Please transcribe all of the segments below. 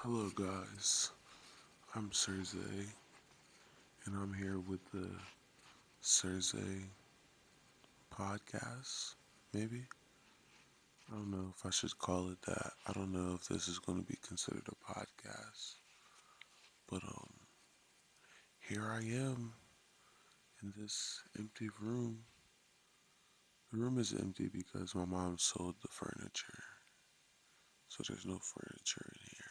Hello, guys. I'm Sirzay, and I'm here with the Sirzay podcast. Maybe I don't know if I should call it that. I don't know if this is going to be considered a podcast, but here I am in this empty room. The room is empty because my mom sold the furniture, so there's no furniture in here.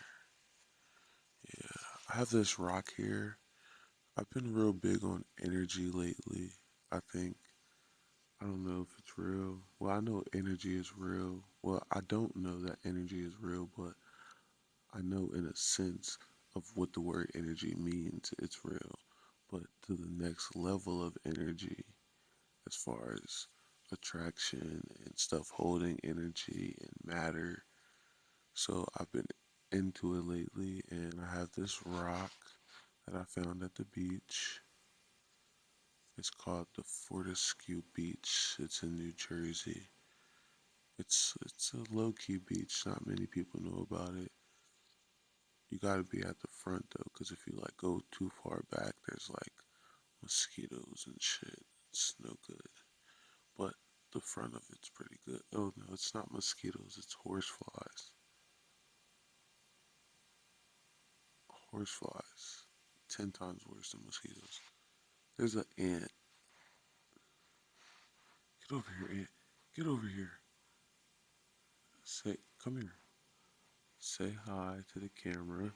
Yeah, I have this rock here. I've been real big on energy lately. I think I don't know if it's real. Well, I know energy is real. Well, I don't know that energy is real, but I know in a sense of what the word energy means, it's real. But to the next level of energy, as far as attraction and stuff holding energy and matter. So I've been into it lately, and I have this rock that I found at the beach. It's called the Fortescue Beach. It's in New Jersey. It's a low key beach. Not many people know about it. You gotta be at the front though, because if you like go too far back, there's like mosquitoes and shit. It's no good. But the front of it's pretty good. Oh no, it's not mosquitoes. It's horseflies. Horseflies. 10 times worse than mosquitoes. There's an ant. Get over here, ant. Get over here. Say, come here. Say hi to the camera.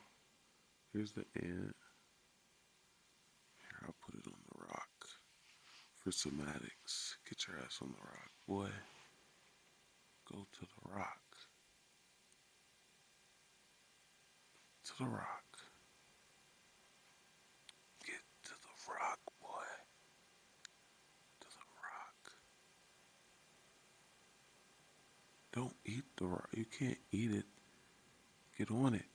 Here's the ant. Here, I'll put it on the rock. For somatics. Get your ass on the rock, boy. Go to the rock. To the rock. Get to the rock, boy. To the rock. Don't eat the rock. You can't eat it. Get on it.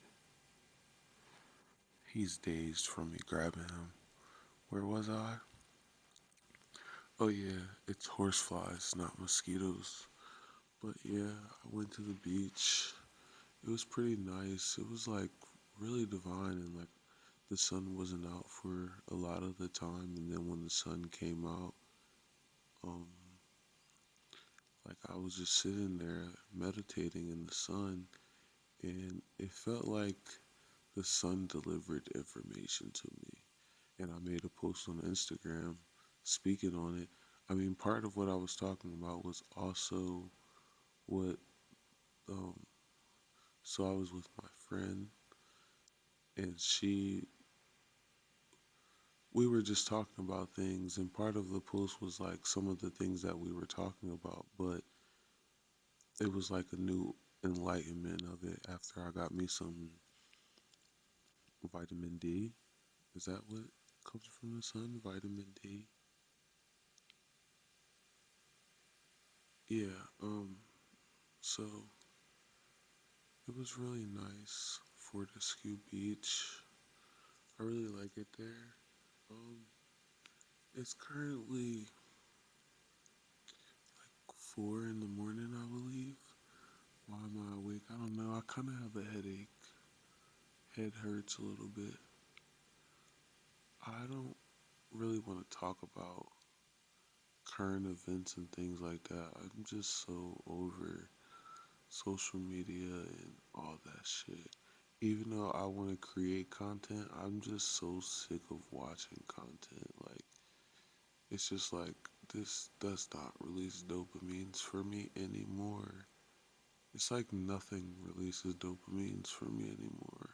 He's dazed from me grabbing him. Where was I? Oh yeah, it's horseflies, not mosquitoes. But yeah, I went to the beach. It was pretty nice. It was like really divine and like the sun wasn't out for a lot of the time, and then when the sun came out, um like I was just sitting there meditating in the sun, and it felt like the sun delivered information to me. And I made a post on Instagram speaking on it. I mean, part of what I was talking about was also what, um, so I was with my friend, and we were just talking about things, and part of the post was like some of the things that we were talking about, but it was like a new enlightenment of it after I got me some vitamin D. Is that what comes from the sun? Vitamin D? Yeah, so it was really nice. Fortescue Beach. I really like it there. Um, it's currently 4 in the morning, I believe. Why am I awake? I don't know. I kind of have a headache. Head hurts a little bit. I don't really want to talk about current events and things like that. I'm just so over social media and all that shit. Even though I want to create content, I'm just so sick of watching content. Like, it's just like, this does not release dopamines for me anymore. It's like nothing releases dopamines for me anymore.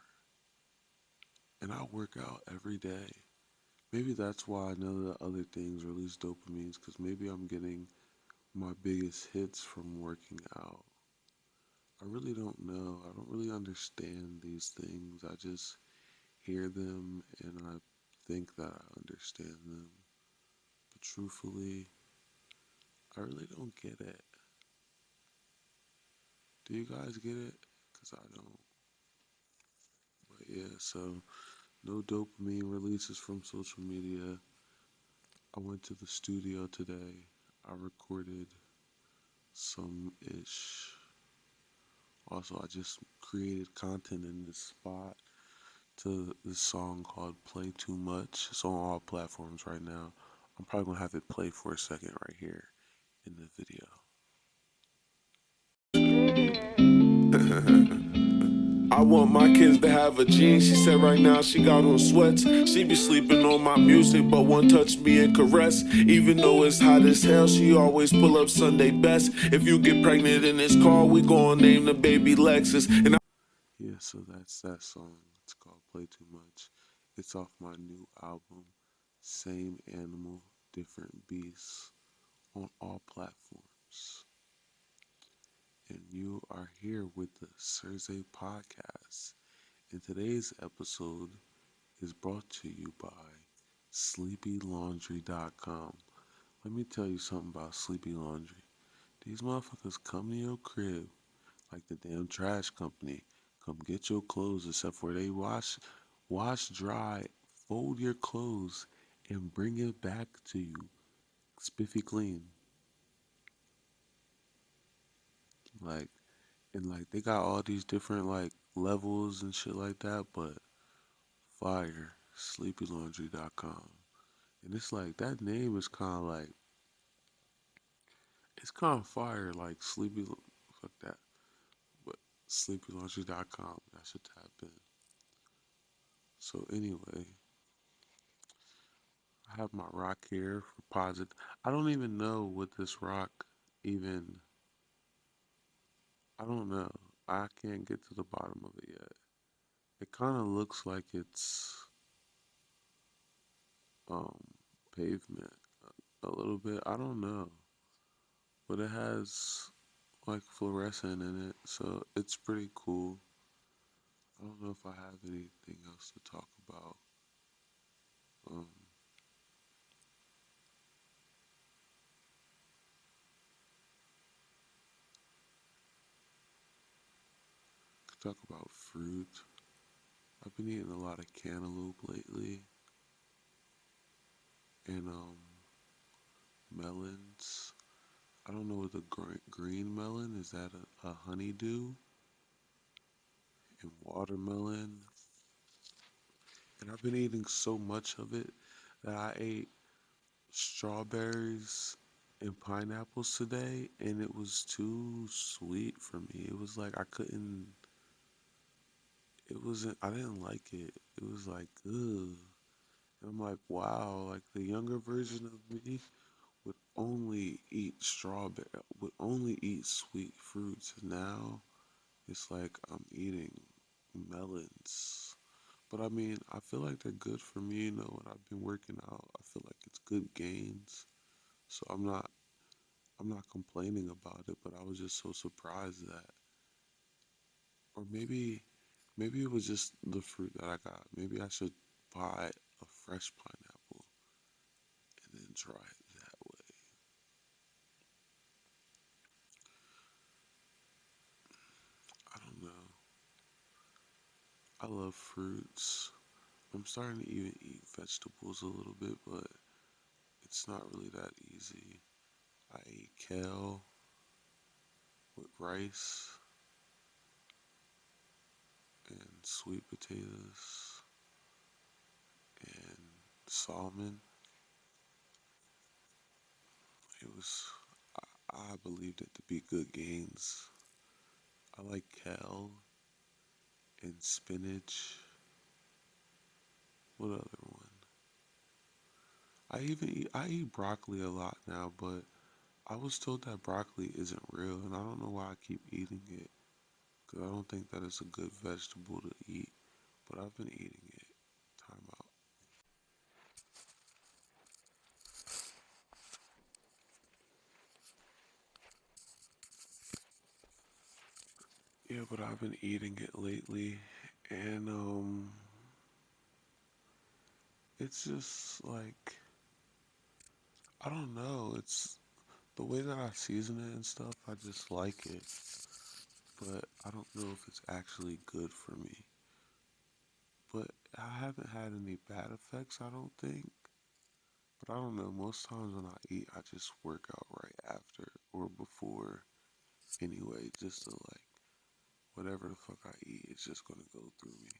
And I work out every day. Maybe that's why none of the other things release dopamines, because maybe I'm getting my biggest hits from working out. I really don't know. I don't really understand these things. I just hear them and I think that I understand them. But truthfully, I really don't get it. Do you guys get it? Because I don't. But yeah, so no dopamine releases from social media. I went to the studio today. I recorded some ish Also, I just created content in this spot to this song called Play Too Much. It's on all platforms right now. I'm probably gonna have it play for a second right here in the video. I want my kids to have a gene. She said right now she got on sweats. She be sleeping on my music, but won't touch me and caress. Even though it's hot as hell, she always pull up Sunday best. If you get pregnant in this car, we gon' name the baby Lexus. Yeah, so that's that song. It's called Play Too Much. It's off my new album, Same Animal, Different Beasts, on all platforms. And you are here with the Sirzay podcast. And today's episode is brought to you by SleepyLaundry.com. Let me tell you something about Sleepy Laundry. These motherfuckers come to your crib like the damn trash company. Come get your clothes, except for they wash, dry, fold your clothes, and bring it back to you, spiffy clean. Like, and like they got all these different like levels and shit like that, but fire, SleepyLaundry.com. And it's like that name is kind of like it's kind of fire, like fuck that, but SleepyLaundry.com. I should tap in. So anyway, I have my rock here for positive. I don't even know what this rock even. I don't know. I can't get to the bottom of it yet. It kind of looks like it's um pavement a little bit. I don't know, but it has like fluorescent in it, so it's pretty cool. I don't know if I have anything else to talk about. Um, could talk about fruit. I've been eating a lot of cantaloupe lately, and melons. I don't know what the green melon is. That a honeydew and watermelon. And I've been eating so much of it that I ate strawberries and pineapples today, and it was too sweet for me. It was like I couldn't. It wasn't. I didn't like it. It was like ugh. And I'm like, wow. Like the younger version of me would only eat strawberry. Would only eat sweet fruits. Now it's like I'm eating melons. But I mean, I feel like they're good for me, you know, when I've been working out. I feel like it's good gains. So I'm not complaining about it, but I was just so surprised that or maybe it was just the fruit that I got. Maybe I should buy a fresh pineapple and then try it that way. I don't know. I love fruits. I'm starting to even eat vegetables a little bit, but it's not really that easy. I ate kale with rice and sweet potatoes and salmon. It was, I believed it to be good gains. I like kale and spinach. What other one? I eat broccoli a lot now, but I was told that broccoli isn't real, and I don't know why I keep eating it. Cause I don't think that it's a good vegetable to eat, but I've been eating it. Time out. Yeah, but I've been eating it lately, and it's just like I don't know. It's the way that I season it and stuff. I just like it, but I don't know if it's actually good for me. But I haven't had any bad effects. I don't think. But I don't know. Most times when I eat, I just work out right after or before anyway, just to like whatever the fuck I eat is just gonna go through me.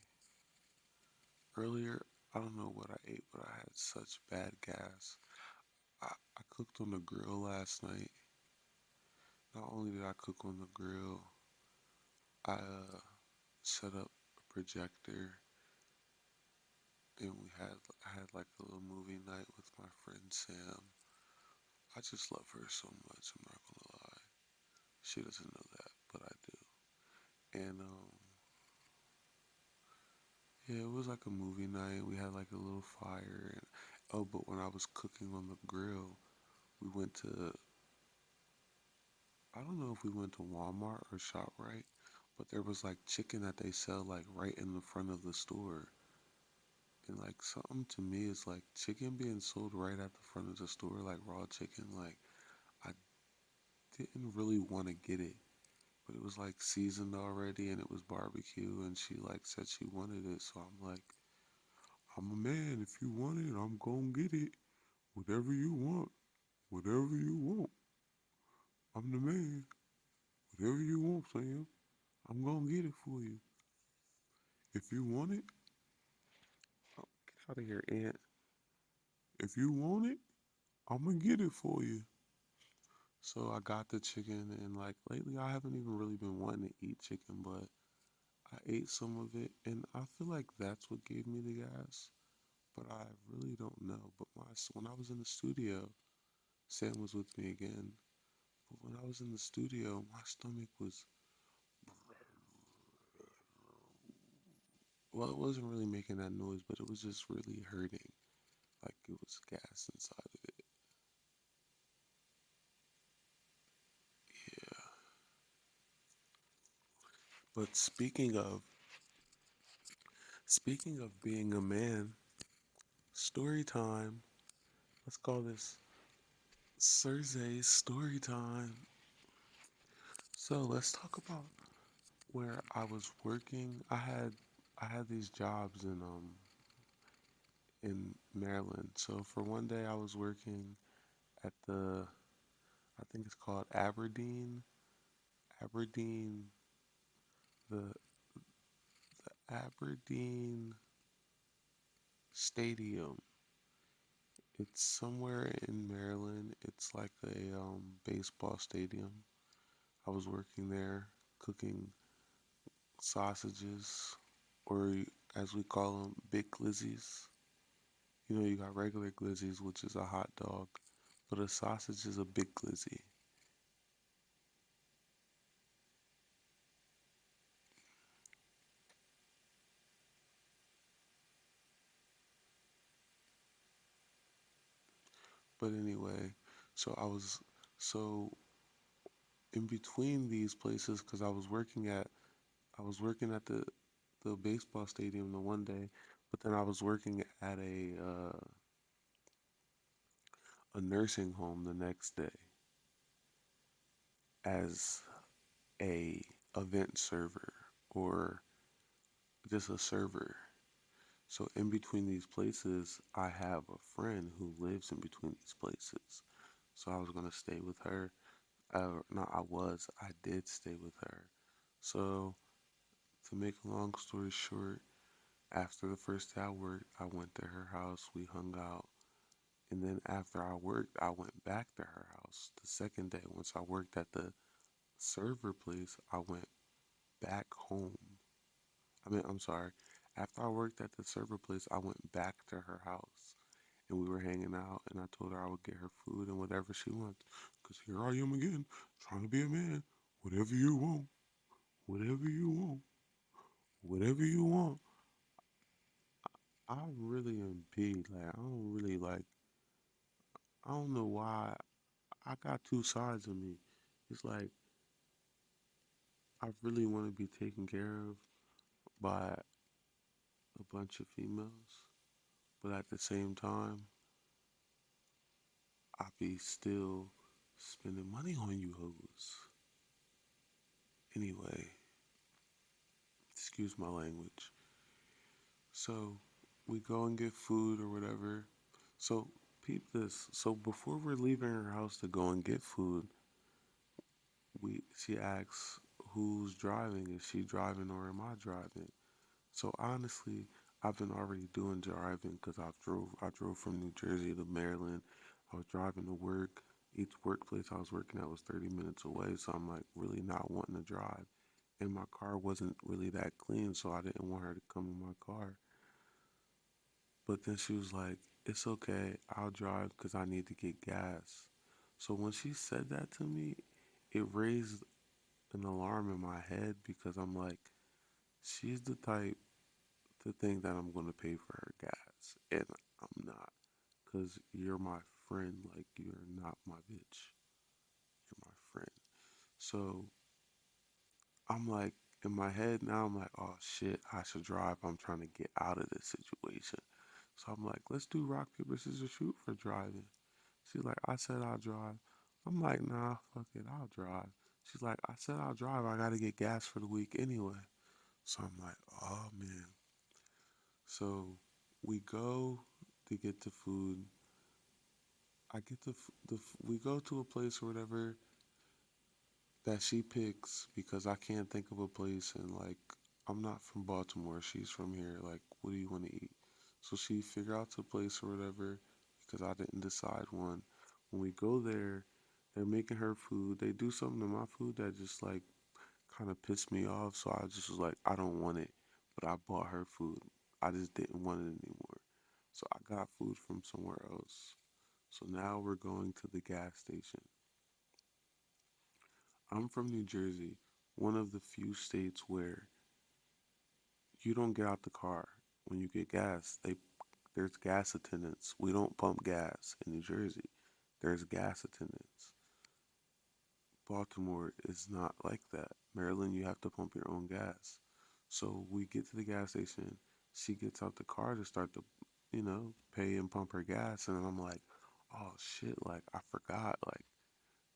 Earlier, I don't know what I ate, but I had such bad gas. I cooked on the grill last night. Not only did I cook on the grill, I set up a projector and I had like a little movie night with my friend Sam. I just love her so much, I'm not gonna lie. She doesn't know that, but I do. And yeah, it was like a movie night. We had like a little fire and oh, but when I was cooking on the grill, we went to I don't know if we went to Walmart or ShopRite, but there was like chicken that they sell like right in the front of the store. And like something to me is like chicken being sold right at the front of the store, like raw chicken. Like I didn't really want to get it, but it was like seasoned already and it was barbecue. And she like said she wanted it, so I'm like, I'm a man. If you want it, I'm gonna get it. Whatever you want, whatever you want. I'm the man. Whatever you want, Sam. I'm gonna get it for you. If you want it, oh, get out of here, Aunt. If you want it, I'm gonna get it for you. So I got the chicken, and like lately, I haven't even really been wanting to eat chicken, but I ate some of it, and I feel like that's what gave me the gas. But I really don't know. But when I was in the studio, Sam was with me again. But when I was in the studio, my stomach was well, it wasn't really making that noise, but it was just really hurting. Like it was gas inside of it. Yeah. But speaking of being a man, story time. Let's call this Sirzay's story time. So let's talk about where I was working. I had these jobs in Maryland. So for one day I was working at the I think it's called Aberdeen the Aberdeen Stadium. It's somewhere in Maryland. It's like a baseball stadium. I was working there cooking sausages, or as we call them, big glizzies. You know, you got regular glizzies, which is a hot dog, but a sausage is a big glizzy. But anyway, so I was so in between these places because I was working at the baseball stadium the one day, but then I was working at a nursing home the next day as a event server or just a server. So in between these places, I have a friend who lives in between these places. So I was gonna stay with her. No, I did stay with her. So to make a long story short, after the first day I worked, I went to her house. We hung out. And then after I worked, I went back to her house. The second day, once I worked at the server place, I went back home. I'm sorry. After I worked at the server place, I went back to her house and we were hanging out. And I told her I would get her food and whatever she wants. Because here I am again, trying to be a man. Whatever you want, whatever you want, whatever you want. I really am big. Like, I don't know why. I got two sides of me. It's like, I really want to be taken care of by a bunch of females. But at the same time, I be still spending money on you hoes. Anyway, excuse my language. So we go and get food or whatever. So peep this. So before we're leaving her house to go and get food, we she asks who's driving? Is she driving or am I driving? So honestly, I've been already doing driving because I drove from New Jersey to Maryland. I was driving to work. Each workplace I was working at was 30 minutes away, so I'm like really not wanting to drive. And my car wasn't really that clean, so I didn't want her to come in my car. But then she was like, "It's okay, I'll drive because I need to get gas." So when she said that to me, it raised an alarm in my head because I'm like, she's the type to think that I'm gonna pay for her gas, and I'm not, cause you're my friend. Like you're not my bitch. You're my friend. So I'm like in my head now. I'm like, oh shit, I should drive. I'm trying to get out of this situation. So I'm like, let's do rock paper scissors shoot for driving. She's like, I said I'll drive. I'm like, nah, fuck it, I'll drive. She's like, I said I'll drive. I gotta get gas for the week anyway. So I'm like, oh man. So we go to get the food. I get we go to a place or whatever that she picks because I can't think of a place and like I'm not from Baltimore. She's from here. Like, what do you want to eat? So she figure out a place or whatever because I didn't decide one. When we go there, they're making her food. They do something to my food that just like kind of pissed me off. So I just was like, I don't want it. But I bought her food. I just didn't want it anymore. So I got food from somewhere else. So now we're going to the gas station. I'm from New Jersey, one of the few states where you don't get out the car when you get gas. There's gas attendants. We don't pump gas in New Jersey. There's gas attendants. Baltimore is not like that. Maryland, you have to pump your own gas. So we get to the gas station. She gets out the car to start to, pay and pump her gas. And I'm like, oh shit, like I forgot. Like,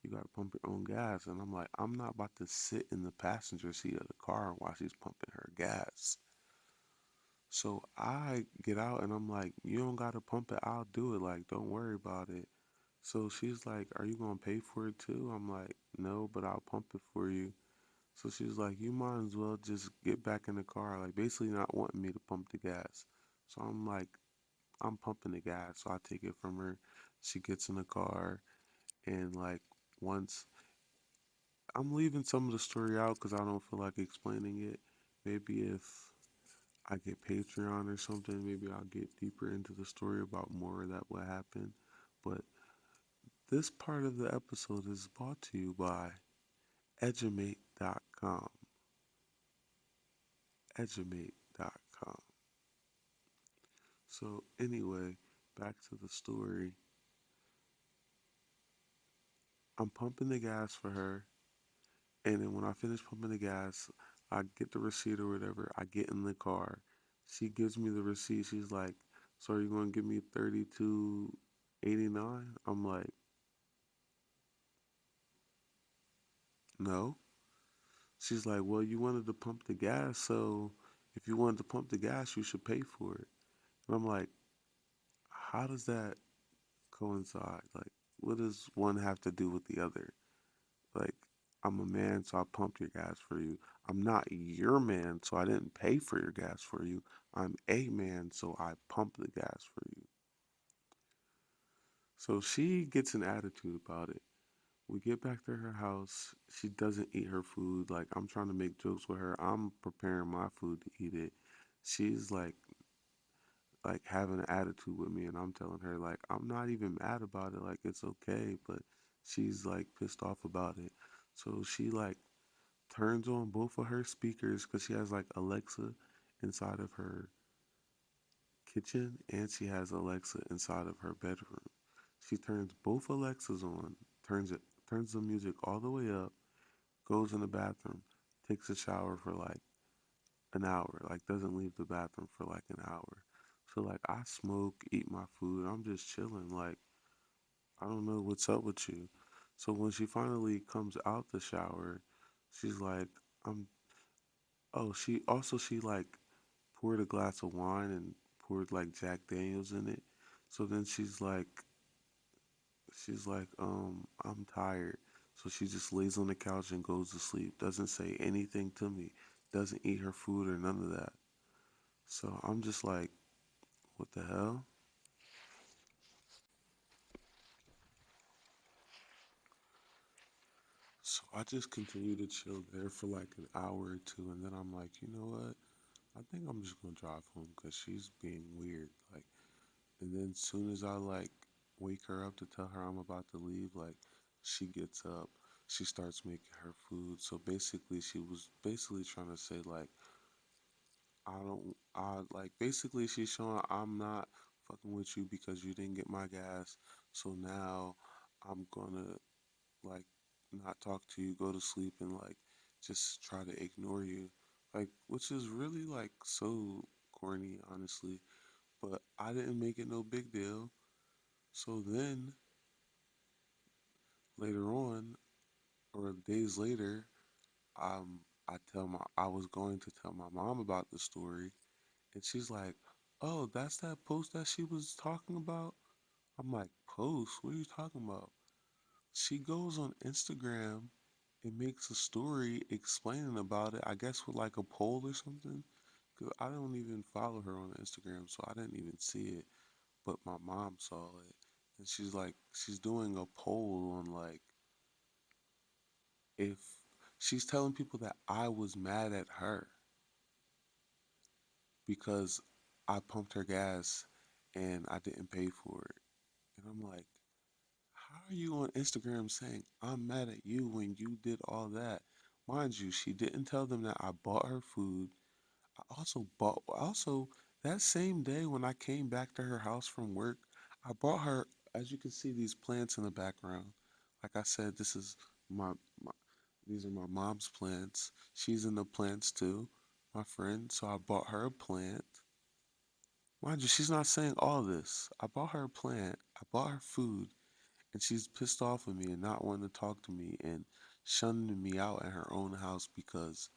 you gotta pump your own gas. And I'm like, I'm not about to sit in the passenger seat of the car while she's pumping her gas. So I get out and I'm like, you don't gotta pump it, I'll do it. Like, don't worry about it. So she's like, are you gonna pay for it too? I'm like, no, but I'll pump it for you. So she's like, you might as well just get back in the car. Like, basically not wanting me to pump the gas. So I'm like, I'm pumping the gas. So I take it from her. She gets in the car and like, once I'm leaving some of the story out because I don't feel like explaining it. Maybe if I get Patreon or something, maybe I'll get deeper into the story about more of that what happened. But this part of the episode is brought to you by Edumate.com. Edumate.com. So anyway, back to the story. I'm pumping the gas for her. And then when I finish pumping the gas, I get the receipt or whatever. I get in the car. She gives me the receipt. She's like, "So are you gonna give me 32.89?" I'm like, "No." She's like, "Well, you wanted to pump the gas, so if you wanted to pump the gas, you should pay for it." And I'm like, "How does that coincide? Like, what does one have to do with the other?" Like, I'm a man, so I pumped your gas for you. I'm not your man, so I didn't pay for your gas for you. I'm a man, so I pumped the gas for you. So she gets an attitude about it. We get back to her house. She doesn't eat her food. Like, I'm trying to make jokes with her. I'm preparing my food to eat it. She's like having an attitude with me, and I'm telling her like I'm not even mad about it. Like, it's okay, but she's like pissed off about it. So she like turns on both of her speakers because she has like Alexa inside of her kitchen and she has Alexa inside of her bedroom. She turns both Alexas on, turns the music all the way up, goes in the bathroom, takes a shower for like an hour, like doesn't leave the bathroom for like an hour. So like I smoke, eat my food, I'm just chilling, like I don't know what's up with you. So when she finally comes out the shower, she's like, I'm she like poured a glass of wine and poured like Jack Daniels in it. So then she's like, I'm tired. So she just lays on the couch and goes to sleep. Doesn't say anything to me. Doesn't eat her food or none of that. So I'm just like, what the hell? So I just continue to chill there for like an hour or two, and then I'm like, you know what? I think I'm just gonna drive home because she's being weird. Like, and then soon as I like wake her up to tell her I'm about to leave, like she gets up, she starts making her food. So basically, she was basically trying to say like, I like basically she's showing I'm not fucking with you because you didn't get my gas. So now I'm gonna like not talk to you, go to sleep, and like just try to ignore you. Like, which is really like so corny, honestly. But I didn't make it no big deal. So then later on, or days later, I was going to tell my mom about the story, and she's like, "Oh, that's that post that she was talking about." I'm like, "Post? What are you talking about?" She goes on Instagram and makes a story explaining about it. I guess with like a poll or something. Cause I don't even follow her on Instagram, so I didn't even see it. But my mom saw it, and she's like, she's doing a poll on like if she's telling people that I was mad at her because I pumped her gas and I didn't pay for it. And I'm like, how are you on Instagram saying I'm mad at you when you did all that? Mind you, she didn't tell them that I bought her food. Also that same day when I came back to her house from work, I brought her, as you can see, these plants in the background. Like I said, my, my these are my mom's plants. She's in the plants too, my friend. So I bought her a plant. Mind you, she's not saying all this. I bought her a plant. I bought her food, and she's pissed off with me and not wanting to talk to me and shunning me out at her own house because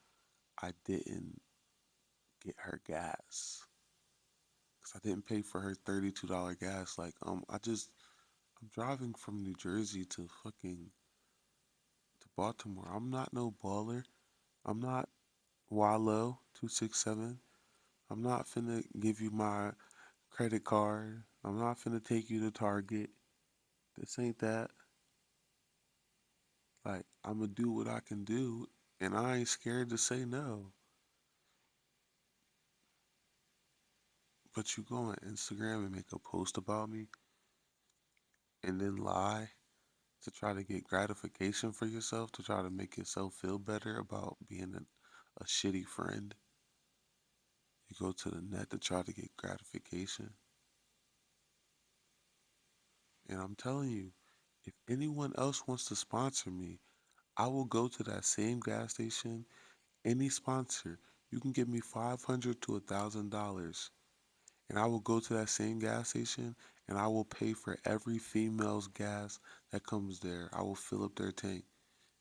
I didn't get her gas. Because I didn't pay for her $32 gas. Like, I'm driving from New Jersey to to Baltimore. I'm not no baller. I'm not Wallow 267. I'm not finna give you my credit card. I'm not finna take you to Target. This ain't that. Like, I'ma do what I can do, and I ain't scared to say no. But you go on Instagram and make a post about me and then lie to try to get gratification for yourself, to try to make yourself feel better about being a shitty friend. You go to the net to try to get gratification. And I'm telling you, if anyone else wants to sponsor me, I will go to that same gas station. Any sponsor, you can give me $500 to $1,000, and I will go to that same gas station and I will pay for every female's gas that comes there. I will fill up their tank,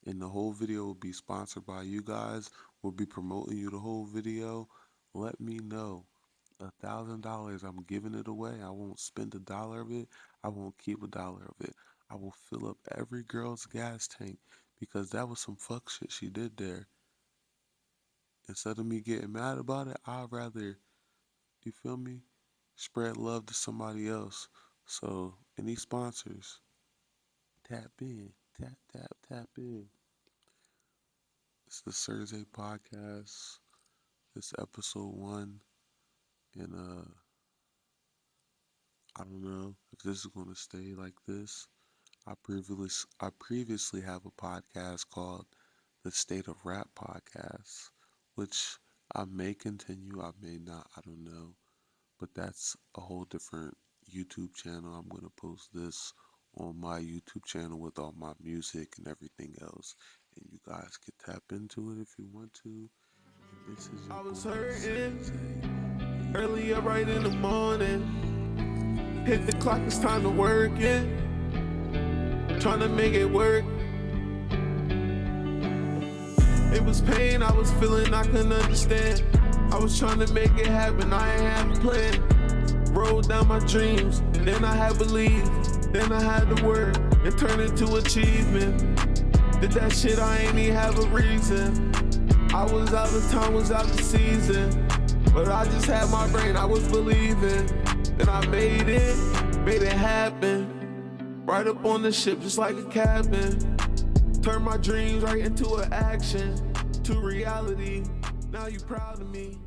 and the whole video will be sponsored by you guys. We'll be promoting you the whole video. Let me know. $1,000, I'm giving it away. I won't spend $1 of it. I won't keep $1 of it. I will fill up every girl's gas tank because that was some fuck shit she did there. Instead of me getting mad about it, I'd rather, you feel me, spread love to somebody else. So, any sponsors, tap in, tap in. It's the Sirzay podcast. It's episode 1, and I don't know if this is gonna stay like this. I previously have a podcast called the State of Rap Podcast, which I may continue, I may not, I don't know. But that's a whole different YouTube channel. I'm gonna post this on my YouTube channel with all my music and everything else, and you guys can tap into it if you want to. And this is your I was boy, hurting Sirzay. early up right in the morning. Hit the clock, it's time to work it. Trying to make it work. It was pain I was feeling, I couldn't understand. I was trying to make it happen, I ain't had a plan. Rolled down my dreams, then I had belief. Then I had to work and turn it to achievement. Did that shit, I ain't even have a reason. I was out of time, was out of season. But I just had my brain, I was believing. And I made it happen. Right up on the ship, just like a cabin. Turn my dreams right into an action, to reality. Now you proud of me.